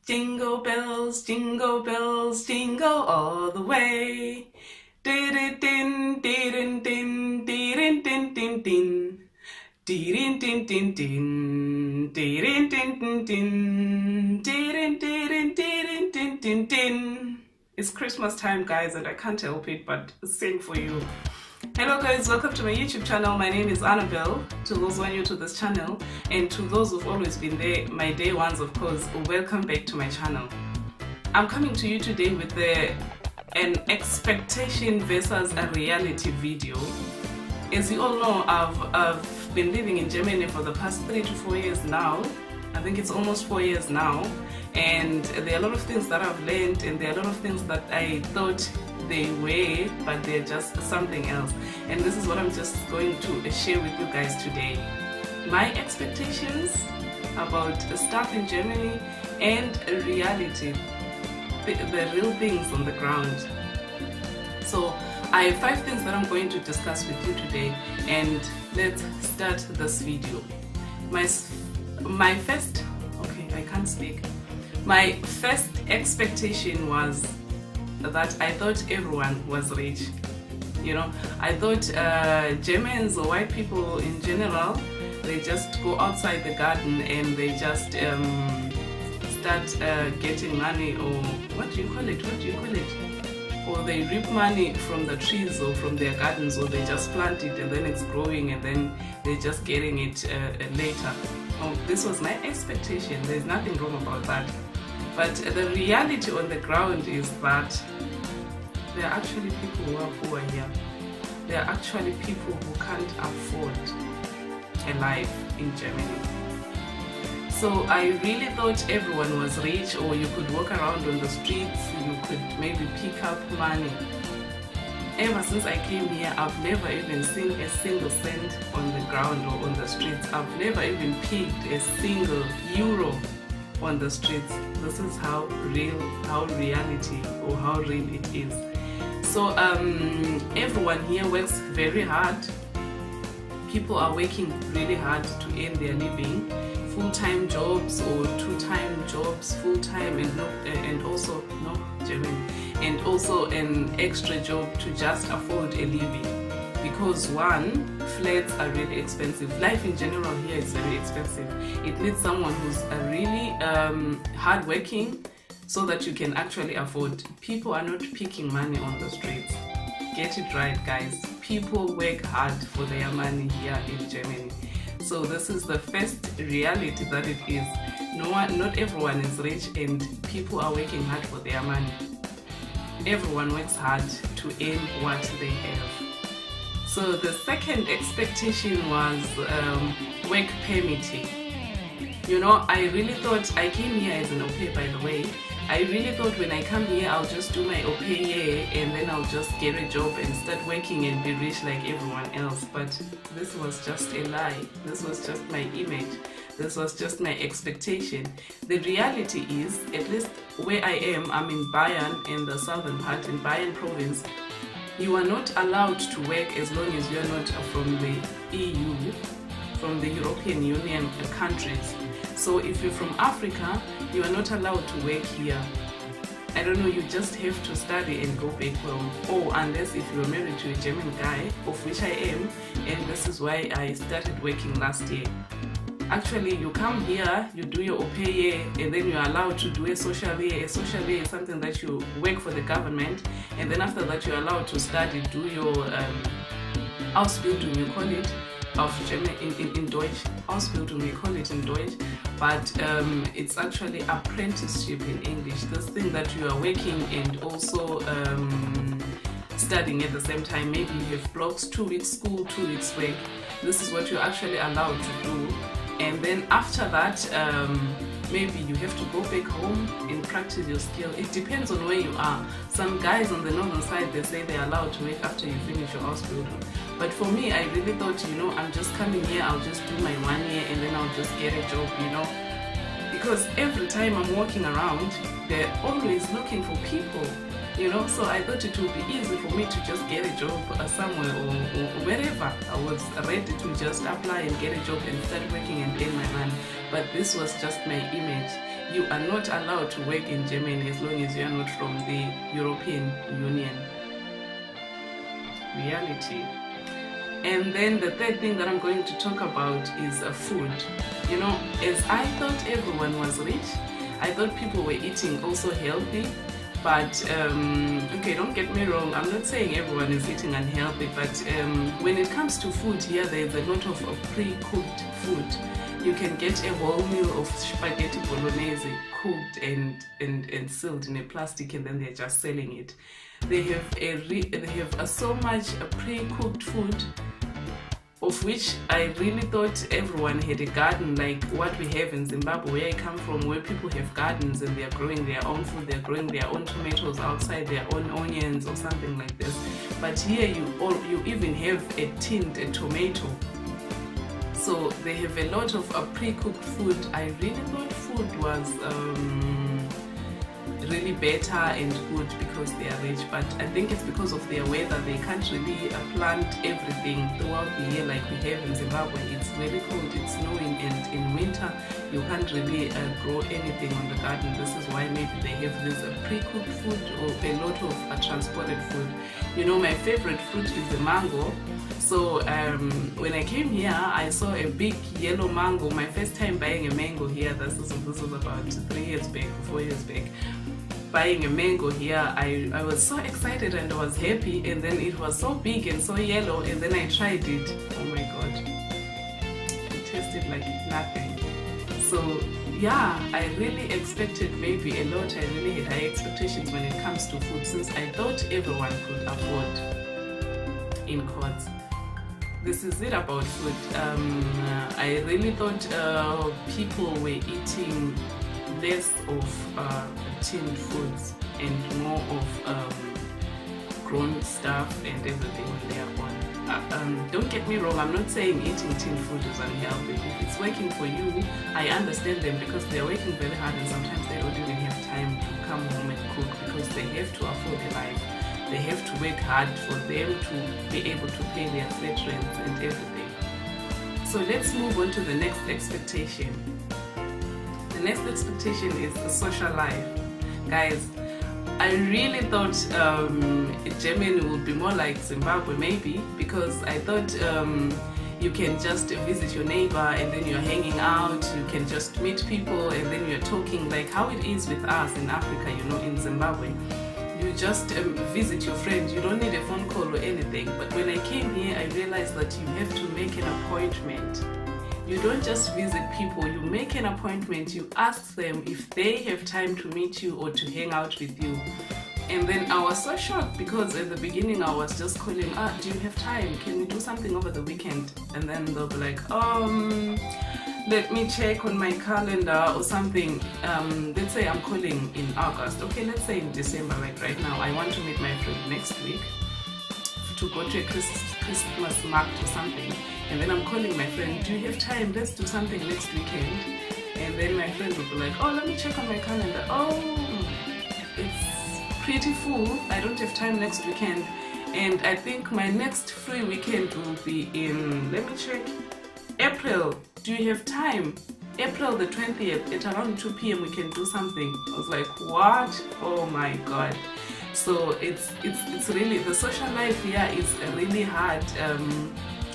Jingle bells, jingle all the way. Din din din din din din din din. Din din din din din din din din din din din din. It's Christmas time, guys, and I can't help it but sing for you. Hello guys, welcome to my YouTube channel. My name is Annabelle. To those who are new to this channel, and to those who've always been there, my day ones of course, welcome back to my channel. I'm coming to you today with an expectation versus a reality video. As you all know, I've been living in Germany for the past 3 to 4 years now. I think it's almost 4 years now, and there are a lot of things that I've learned, and there are a lot of things that I thought they were, but they're just something else. And this is what I'm just going to share with you guys today. My expectations about stuff in Germany and reality, the real things on the ground. So I have 5 things that I'm going to discuss with you today, and let's start this video. My first, okay, I can't speak. My first expectation was that I thought everyone was rich. You know, I thought Germans or white people in general, they just go outside the garden and they just start getting money, or what do you call it? Or they reap money from the trees or from their gardens, or they just plant it and then it's growing and then they're just getting it later. Oh, this was my expectation. There's nothing wrong about that. But the reality on the ground is that there are actually people who are poor here. There are actually people who can't afford a life in Germany. So I really thought everyone was rich, or you could walk around on the streets, you could maybe pick up money. Ever since I came here, I've never even seen a single cent on the ground or on the streets. I've never even picked a single euro on the streets. This is how reality or how real it is. So everyone here works very hard. People are working really hard to earn their living. Full-time jobs or two-time jobs, full-time and also and also an extra job to just afford a living. Because one, flats are really expensive. Life in general here is very expensive. It needs someone who's really hardworking so that you can actually afford. People are not picking money on the streets. Get it right, guys. People work hard for their money here in Germany. So this is the first reality that it is. Not everyone is rich, and people are working hard for their money. Everyone works hard to earn what they have. So the second expectation was work permitting. You know, I really thought, I came here as an au pair, by the way. I really thought when I come here, I'll just do my au pair year and then I'll just get a job and start working and be rich like everyone else. But this was just a lie. This was just my image. This was just my expectation. The reality is, at least where I am, I'm in Bayern, in the southern part, in Bayern province. You are not allowed to work as long as you are not from the EU, from the European Union countries. So if you're from Africa, you are not allowed to work here. I don't know, you just have to study and go back home. Or unless if you're married to a German guy, of which I am, and this is why I started working last year. Actually, you come here, you do your au pair year, and then you're allowed to do a social year. A social year is something that you work for the government, and then after that you're allowed to study, do your Ausbildung, you call it, of German in Deutsch. Ausbildung, we call it in Deutsch, but it's actually apprenticeship in English. This thing that you are working and also studying at the same time. Maybe you have blocks, 2 weeks school, 2 weeks work. This is what you're actually allowed to do. And then after that, maybe you have to go back home and practice your skill. It depends on where you are. Some guys on the northern side, they say they're allowed to work after you finish your Ausbildung. But for me, I really thought, you know, I'm just coming here, I'll just do my 1 year and then I'll just get a job, you know. Because every time I'm walking around, they're always looking for people. you know. So I thought it would be easy for me to just get a job somewhere or wherever. I was ready to just apply and get a job and start working and earn my money. But this was just my image. You are not allowed to work in Germany as long as you are not from the European Union. Reality. And then the third thing that I'm going to talk about is food. You know, as I thought everyone was rich, I thought people were eating also healthy. But okay, don't get me wrong, I'm not saying everyone is eating unhealthy, but when it comes to food here, there's a lot of pre-cooked food. You can get a whole meal of spaghetti bolognese cooked and sealed in a plastic, and then they're just selling it. They have so much pre-cooked food, of which I really thought everyone had a garden like what we have in Zimbabwe, where I come from, where people have gardens and they are growing their own food, they're growing their own tomatoes outside, their own onions or something like this. But here you even have a tomato. So they have a lot of pre-cooked food. I really thought food was really better and good because they are rich, but I think it's because of their weather. They can't really plant everything throughout the year like we have in Zimbabwe. It's very cold, it's snowing, and in winter you can't really grow anything on the garden. This is why maybe they have this pre-cooked food or a lot of transported food. You know, my favorite fruit is the mango. So when I came here, I saw a big yellow mango. My first time buying a mango here, this was about 3 years back, 4 years back. Buying a mango here, I was so excited and I was happy, and then it was so big and so yellow, and then I tried it. Oh my god, it tasted like nothing. So yeah, I really expected maybe a lot. I really had high expectations when it comes to food, since I thought everyone could afford, in quotes. This is it about food. I really thought people were eating less of tinned foods and more of grown stuff and everything on their own. Don't get me wrong, I'm not saying eating tinned food is unhealthy. If it's working for you, I understand them, because they're working very hard and sometimes they don't even have time to come home and cook, because they have to afford a life. They have to work hard for them to be able to pay their flat rents and everything. So let's move on to the next expectation. The next expectation is the social life. Guys, I really thought Germany would be more like Zimbabwe maybe, because I thought you can just visit your neighbor and then you're hanging out, you can just meet people and then you're talking like how it is with us in Africa, you know, in Zimbabwe. You just visit your friend, you don't need a phone call or anything. But when I came here, I realized that you have to make an appointment. You don't just visit people, you make an appointment, you ask them if they have time to meet you or to hang out with you. And then I was so shocked, because at the beginning I was just calling, do you have time? Can we do something over the weekend? And then they'll be like, let me check on my calendar or something. Let's say I'm calling in August. Okay, let's say in December, like right now, I want to meet my friend next week to go to a Christmas market or something. And then I'm calling my friend, do you have time? Let's do something next weekend. And then my friend will be like, let me check on my calendar. It's pretty full. I don't have time next weekend. And I think my next free weekend will be in, let me check, April. Do you have time? April the 20th at around 2 p.m. we can do something. I was like, what? Oh my god. So it's really, the social life here is really hard.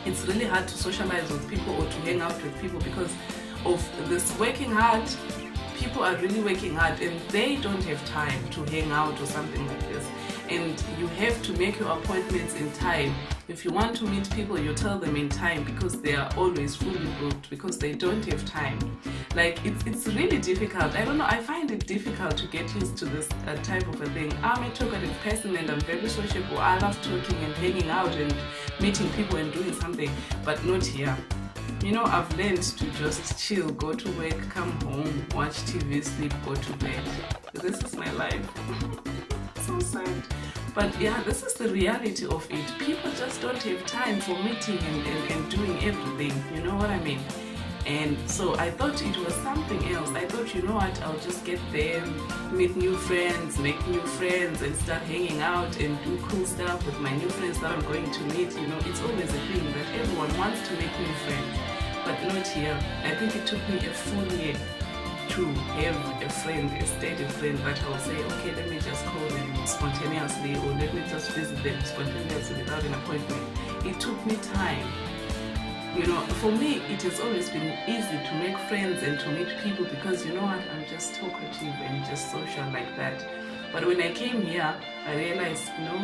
It's really hard to socialize with people or to hang out with people because of this working hard. People are really working hard and they don't have time to hang out or something like this. And you have to make your appointments in time. If you want to meet people, you tell them in time, because they are always fully booked, because they don't have time. Like, it's really difficult. I don't know, I find it difficult to get used to this type of a thing. I'm a talkative person and I'm very sociable. I love talking and hanging out and meeting people and doing something, but not here. You know, I've learned to just chill, go to work, come home, watch TV, sleep, go to bed. This is my life. So sad. But yeah, this is the reality of it. People just don't have time for meeting and doing everything. You know what I mean? And so I thought it was something else. I thought, you know what, I'll just get there, meet new friends, make new friends, and start hanging out and do cool stuff with my new friends that I'm going to meet. You know, it's always a thing that everyone wants to make new friends, but not here. I think it took me a full year to have a friend, a steady friend that I'll say, okay, let me just call them spontaneously, or let me just visit them spontaneously without an appointment. It took me time. You know, for me, it has always been easy to make friends and to meet people because, you know what, I'm just talkative and just social like that. But when I came here, I realized, no,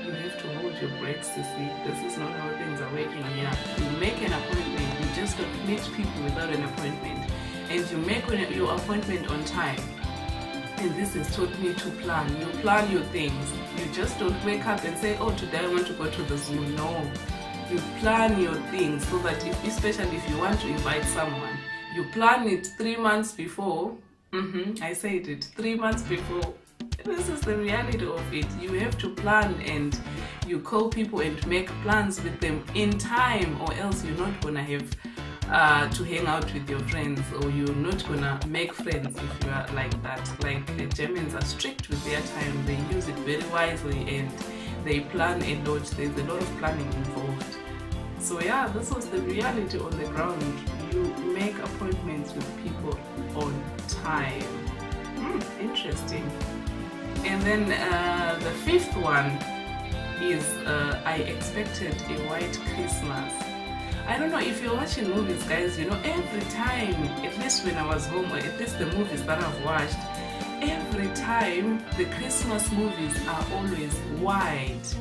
you have to hold your brakes to see. This is not how things are working here. You make an appointment, you just don't meet people without an appointment. And you make your appointment on time. And this has taught me to plan. You plan your things. You just don't wake up and say, oh, today I want to go to the zoo. No. You plan your things so that especially if you want to invite someone, you plan it 3 months before. I said it 3 months before. This is the reality of it. You have to plan, and you call people and make plans with them in time, or else you're not gonna have to hang out with your friends, or you're not gonna make friends if you are like that. Like, the Germans are strict with their time. They use it very wisely and they plan a lot. There's a lot of planning involved. So yeah, this was the reality on the ground. You make appointments with people on time. Interesting. And then the fifth one is I expected a white Christmas. I don't know if you're watching movies, guys, you know, every time, at least when I was home, or at least the movies that I've watched, every time the Christmas movies are always white.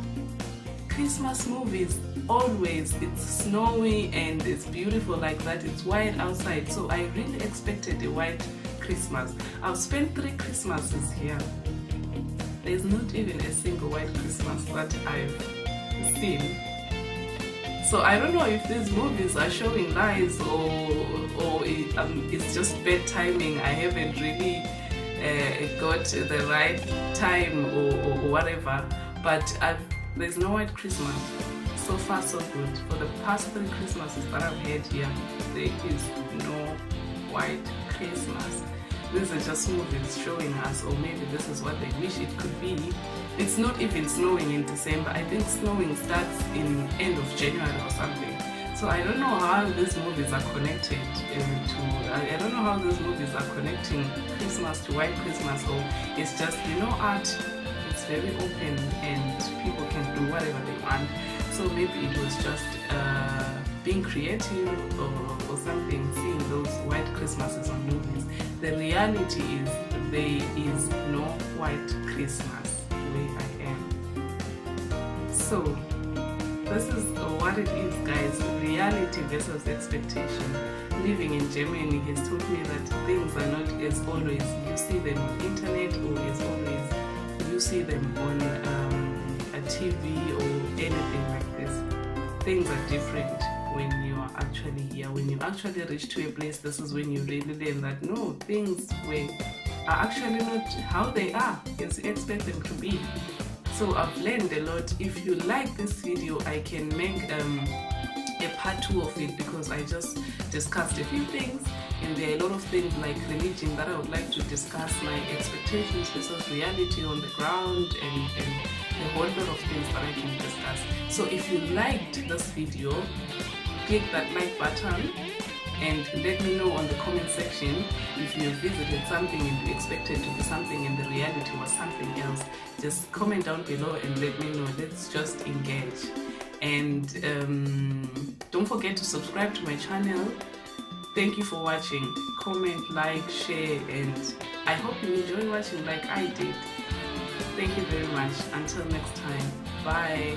Christmas movies, always, it's snowy and it's beautiful like that, it's white outside. So I really expected a white Christmas. I've spent 3 Christmases here. There's not even a single white Christmas that I've seen. So I don't know if these movies are showing lies, or it's just bad timing. I haven't really got the right time or whatever. But there's no white Christmas. So far so good. For the past 3 Christmases that I've had here, there is no white Christmas. These are just movies showing us, or maybe this is what they wish it could be. It's not even snowing in December. I think snowing starts in end of January or something. So I don't know how these movies are connected I don't know how these movies are connecting Christmas to white Christmas, or it's just, you know, art. It's very open and people can do whatever they want. So maybe it was just being creative or something, seeing those white Christmases on movies. The reality is there is no white Christmas where I am. So this is what it is, guys. Reality versus expectation. Living in Germany has taught me that things are not as always you see them on internet, or as always you see them on a TV or anything like this. Things are different when you are actually here. When you actually reach to a place, this is when you really learn that no, things are actually not how they are as you expect them to be. So I've learned a lot. If you like this video, I can make a part 2 of it, because I just discussed a few things, and there are a lot of things like religion that I would like to discuss, like expectations versus reality on the ground, and a whole lot of things that I can discuss. So if you liked this video, click that like button and let me know on the comment section if you visited something and you expected to be something and the reality was something else. Just comment down below and let me know. Let's just engage. And don't forget to subscribe to my channel. Thank you for watching. Comment, like, share, and I hope you enjoy watching like I did. Thank you very much. Until next time. Bye.